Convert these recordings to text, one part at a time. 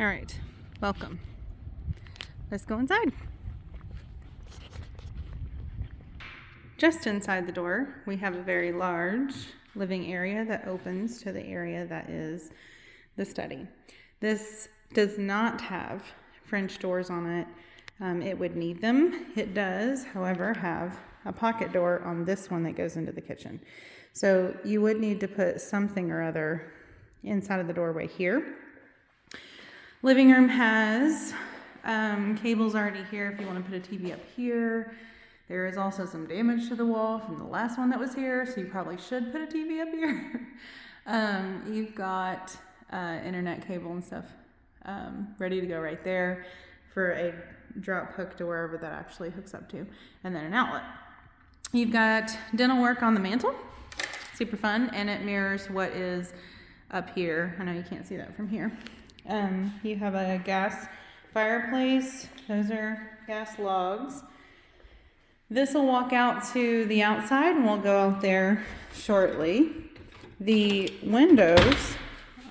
All right, welcome. Let's go inside. Just inside the door, we have a very large living area that opens to the area that is the study. This does not have French doors on it. It would need them. It does, however, have a pocket door on this one that goes into the kitchen. So you would need to put something or other inside of the doorway here. Living room has cables already here if you want to put a TV up here. There is also some damage to the wall from the last one that was here, so you probably should put a TV up here. You've got internet cable and stuff ready to go right there for a drop hook to wherever that actually hooks up to, and then an outlet. You've got dental work on the mantle, super fun, and it mirrors what is up here. I know you can't see that from here. You have a gas fireplace. Those are gas logs. This will walk out to the outside, and we'll go out there shortly. The windows,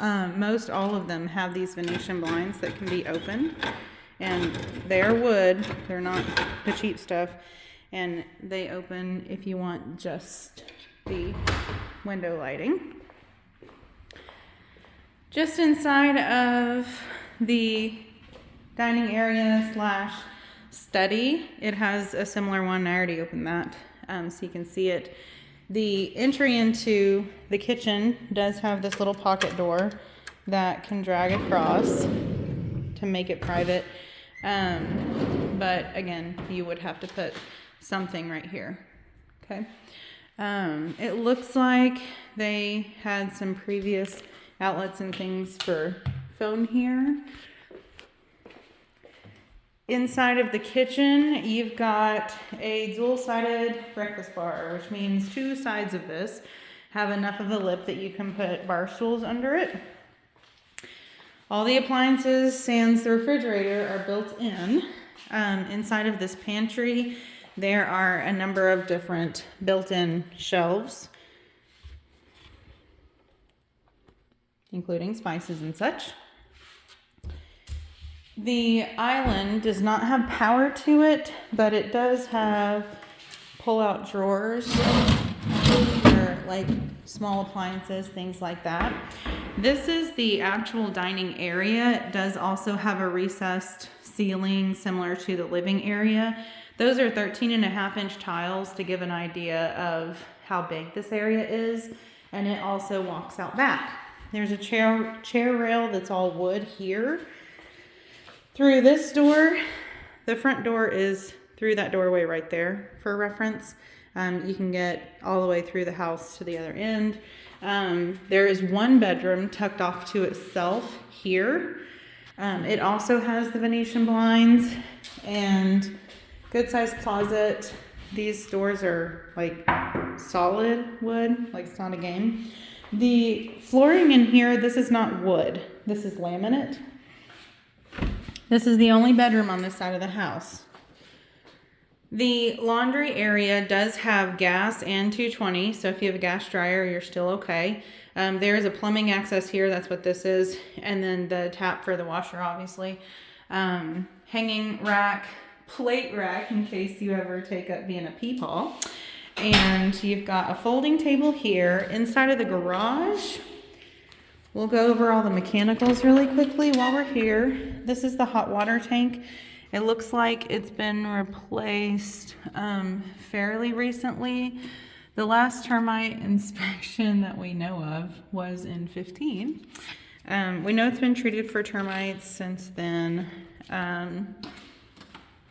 most all of them have these Venetian blinds that can be opened, and they're wood. They're not the cheap stuff, and they open if you want just the window lighting. Just inside of the dining area slash study, it has a similar one. I already opened that so you can see it. The entry into the kitchen does have this little pocket door that can drag across to make it private. But again, you would have to put something right here. Okay. It looks like they had some previous outlets and things for phone here. Inside of the kitchen, you've got a dual-sided breakfast bar, which means two sides of this have enough of a lip that you can put bar stools under it. All the appliances, sans the refrigerator, are built in. Inside of this pantry, there are a number of different built-in shelves, including spices and such. The island does not have power to it, but it does have pull-out drawers for like small appliances, things like that. This is the actual dining area. It does also have a recessed ceiling similar to the living area. Those are 13.5-inch tiles to give an idea of how big this area is, and it also walks out back. There's a chair rail that's all wood here. Through this door, the front door is through that doorway right there for reference. You can get all the way through the house to the other end. There is one bedroom tucked off to itself here. It also has the Venetian blinds and good sized closet. These doors are like solid wood, like it's not a game. The flooring in here, this is not wood. This is laminate. This is the only bedroom on this side of the house. The laundry area does have gas and 220, so if you have a gas dryer, you're still okay. There is a plumbing access here, that's what this is, and then the tap for the washer, obviously. Hanging rack, plate rack, in case you ever take up being a peepaw. And you've got a folding table here. Inside of the garage, we'll go over all the mechanicals really quickly while we're here. This is the hot water tank. It looks like it's been replaced fairly recently. The last termite inspection that we know of was in 2015. We know it's been treated for termites since then,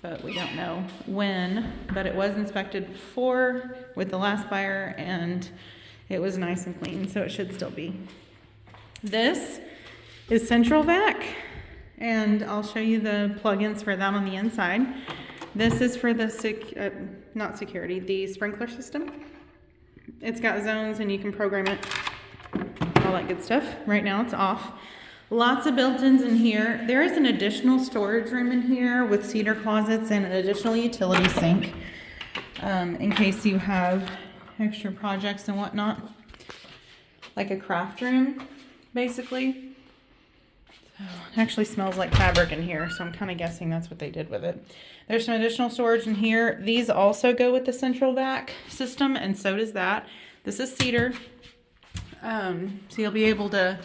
but we don't know when. But it was inspected before with the last buyer, and it was nice and clean, so it should still be. This is Central Vac, and I'll show you the plugins for that on the inside. This is for the the sprinkler system. It's got zones and you can program it, all that good stuff. Right now it's off. Lots of built-ins in here. There is an additional storage room in here with cedar closets and an additional utility sink in case you have extra projects and whatnot, like a craft room basically. It actually smells like fabric in here, so I'm kind of guessing that's what they did with it. There's some additional storage in here. These also go with the central vac system, and so does that. This is cedar, so you'll be able to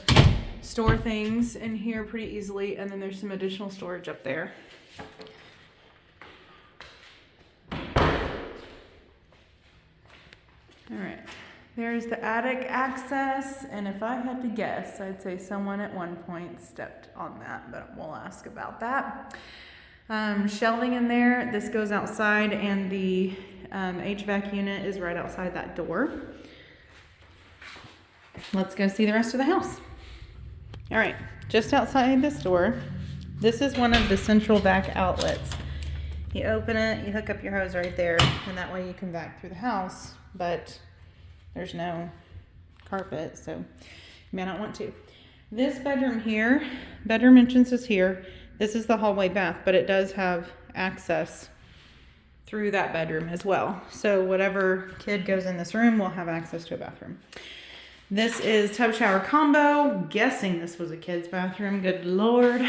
store things in here pretty easily, and then there's some additional storage up there. All right, there's the attic access, and if I had to guess, I'd say someone at one point stepped on that, but we'll ask about that. Shelving in there, this goes outside, and the HVAC unit is right outside that door. Let's go see the rest of the house. All right, just outside this door, this is one of the central vac outlets. You open it, you hook up your hose right there, and that way you can vac through the house, but there's no carpet, so you may not want to. This bedroom here, bedroom entrance is here. This is the hallway bath, but it does have access through that bedroom as well. So whatever kid goes in this room will have access to a bathroom. This is tub shower combo. Guessing this was a kid's bathroom, good Lord.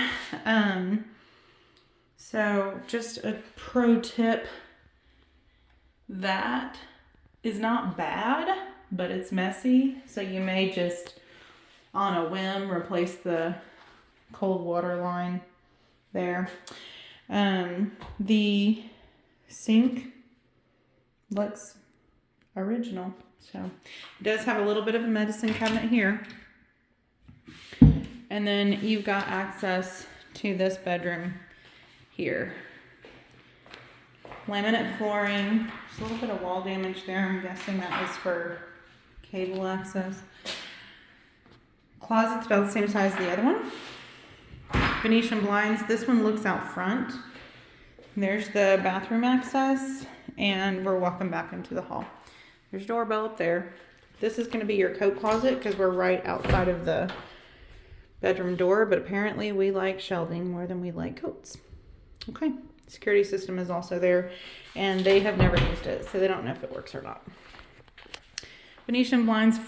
So just a pro tip, that is not bad, but it's messy. So you may just, on a whim, replace the cold water line there. The sink looks original. So it does have a little bit of a medicine cabinet here. And then you've got access to this bedroom here. Laminate flooring. There's a little bit of wall damage there. I'm guessing that was for cable access. Closet's about the same size as the other one. Venetian blinds. This one looks out front. There's the bathroom access, and we're walking back into the hall. There's a doorbell up there. This is going to be your coat closet because we're right outside of the bedroom door, but apparently we like shelving more than we like coats. Okay. Security system is also there, and they have never used it, so they don't know if it works or not. Venetian blinds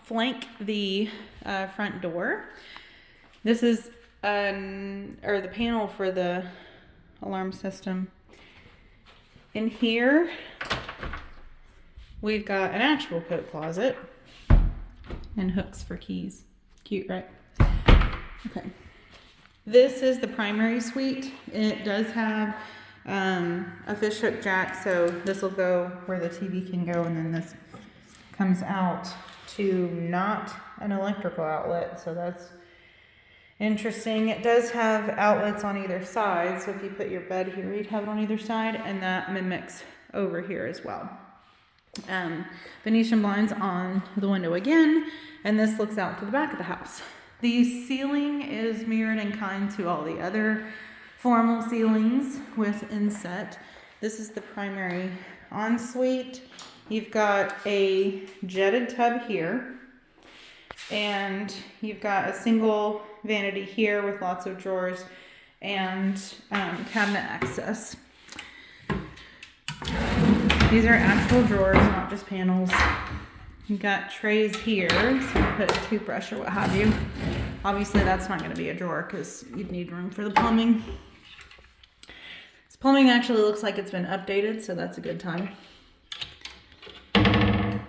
flank the front door. This is the panel for the alarm system. In here, we've got an actual coat closet and hooks for keys. Cute, right? Okay. This is the primary suite. It does have a fish hook jack, so this will go where the TV can go, and then this comes out to not an electrical outlet, so that's interesting. It does have outlets on either side, so if you put your bed here, you'd have it on either side, and that mimics over here as well. Venetian blinds on the window again, and this looks out to the back of the house. The ceiling is mirrored in kind to all the other formal ceilings with inset. This is the primary ensuite. You've got a jetted tub here, and you've got a single vanity here with lots of drawers and cabinet access. These are actual drawers, not just panels. You've got trays here, so you put a toothbrush or what have you. Obviously that's not going to be a drawer because you'd need room for the plumbing. This plumbing actually looks like it's been updated, so that's a good time. And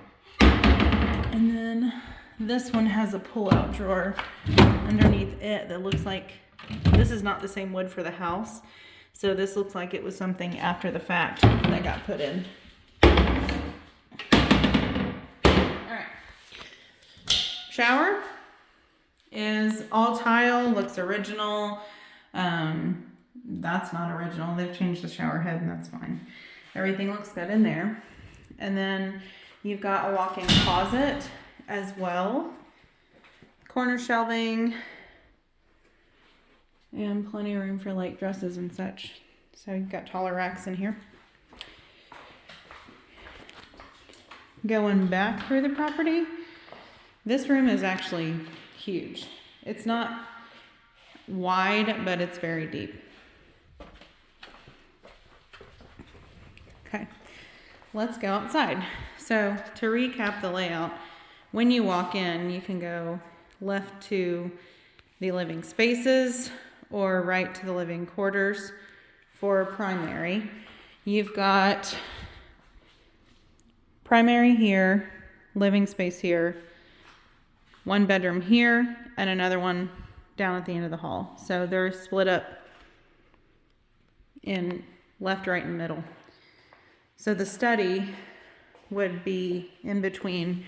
then this one has a pull-out drawer underneath it that looks like, this is not the same wood for the house, so this looks like it was something after the fact that got put in. Shower is all tile, looks original. That's not original. They've changed the shower head, and that's fine. Everything looks good in there. And then you've got a walk-in closet as well. Corner shelving. And plenty of room for like dresses and such. So you've got taller racks in here. Going back through the property. This room is actually huge. It's not wide, but it's very deep. Okay, let's go outside. So to recap the layout, when you walk in, you can go left to the living spaces or right to the living quarters for primary. You've got primary here, living space here, one bedroom here, and another one down at the end of the hall. So they're split up in left, right, and middle. So the study would be in between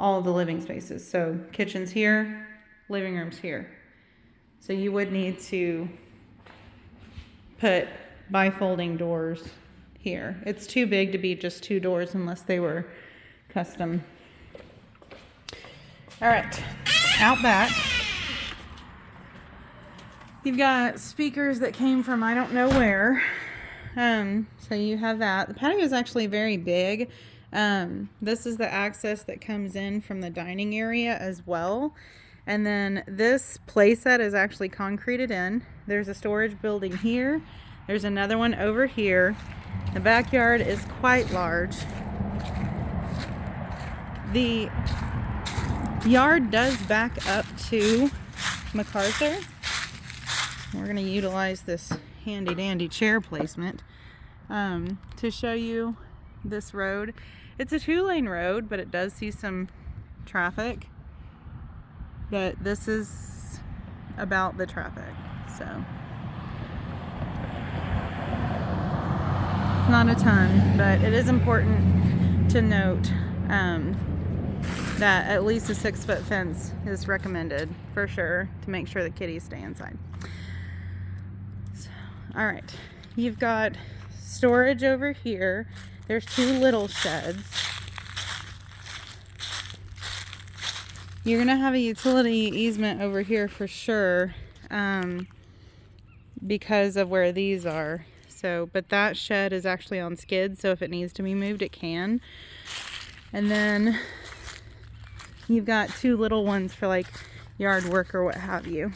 all of the living spaces. So kitchen's here, living room's here. So you would need to put bifolding doors here. It's too big to be just 2 doors unless they were custom. All right, out back. You've got speakers that came from I don't know where. So you have that. The patio is actually very big. This is the access that comes in from the dining area as well. And then this playset is actually concreted in. There's a storage building here. There's another one over here. The backyard is quite large. The yard does back up to MacArthur. We're going to utilize this handy dandy chair placement to show you this road. It's a 2-lane road, but it does see some traffic. But this is about the traffic, so it's not a ton, but it is important to note that at least a 6-foot fence is recommended for sure to make sure the kitties stay inside. So, all right, you've got storage over here. There's 2 little sheds. You're gonna have a utility easement over here for sure because of where these are. So, but that shed is actually on skids, so if it needs to be moved, it can. And then you've got 2 little ones for like yard work or what have you.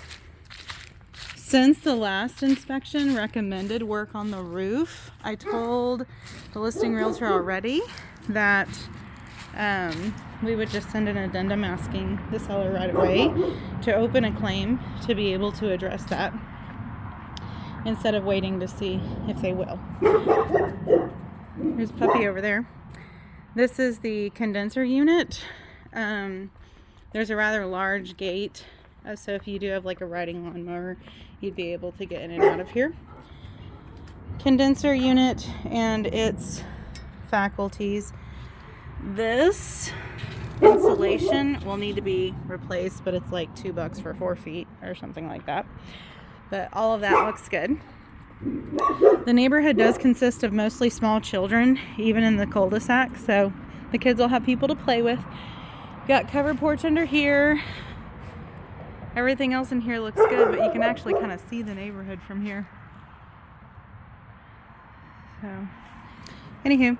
Since the last inspection recommended work on the roof, I told the listing realtor already that we would just send an addendum asking the seller right away to open a claim to be able to address that instead of waiting to see if they will. There's a puppy over there. This is the condenser unit. There's a rather large gate, so if you do have like a riding lawnmower, you'd be able to get in and out of here. Condenser unit and its faculties. This insulation will need to be replaced, but it's like $2 for 4 feet or something like that. But all of that looks good. The neighborhood does consist of mostly small children, even in the cul-de-sac, so the kids will have people to play with. Got covered porch under here. Everything else in here looks good, but you can actually kind of see the neighborhood from here. So, anywho.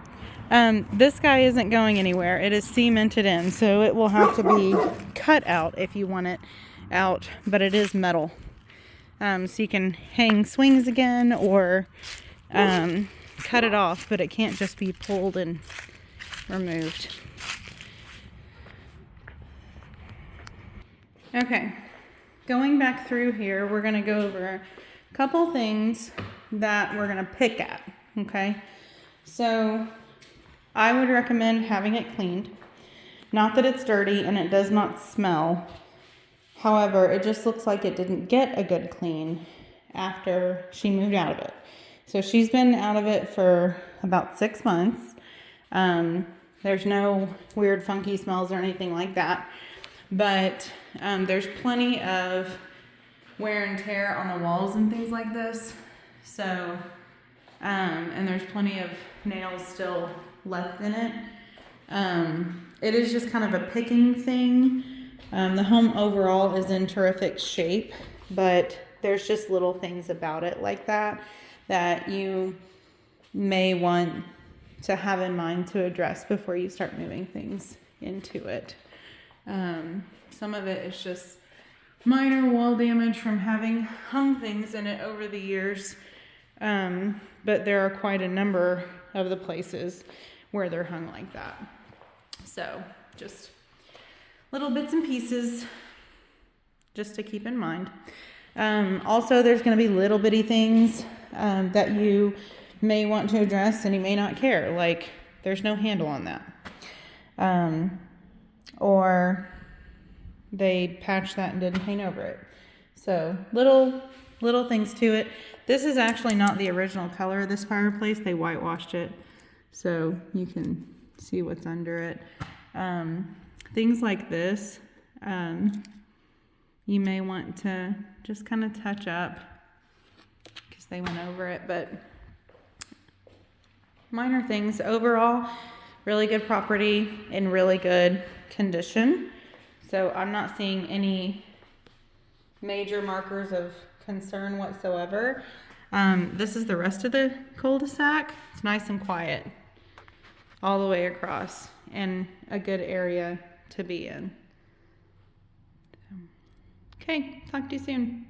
This guy isn't going anywhere. It is cemented in, so it will have to be cut out if you want it out, but it is metal. So you can hang swings again or cut it off, but it can't just be pulled and removed. Okay, going back through here, we're going to go over a couple things that we're going to pick at, okay? So I would recommend having it cleaned. Not that it's dirty and it does not smell. However, it just looks like it didn't get a good clean after she moved out of it. So she's been out of it for about 6 months. There's no weird funky smells or anything like that. But there's plenty of wear and tear on the walls and things like this. So, and there's plenty of nails still left in it. It is just kind of a picking thing. The home overall is in terrific shape, but there's just little things about it like that that you may want to have in mind to address before you start moving things into it. Some of it is just minor wall damage from having hung things in it over the years, but there are quite a number of the places where they're hung like that. So just little bits and pieces. just to keep in mind. Also, there's going to be little bitty things that you may want to address and you may not care. Like, there's no handle on that. Or they patched that and didn't paint over it. So little things to it. This is actually not the original color of this fireplace. They whitewashed it so you can see what's under it. Things like this, you may want to just kind of touch up because they went over it, but minor things. Overall, really good property in really good condition. So I'm not seeing any major markers of concern whatsoever. This is the rest of the cul-de-sac. It's nice and quiet all the way across and a good area to be in. Okay, talk to you soon.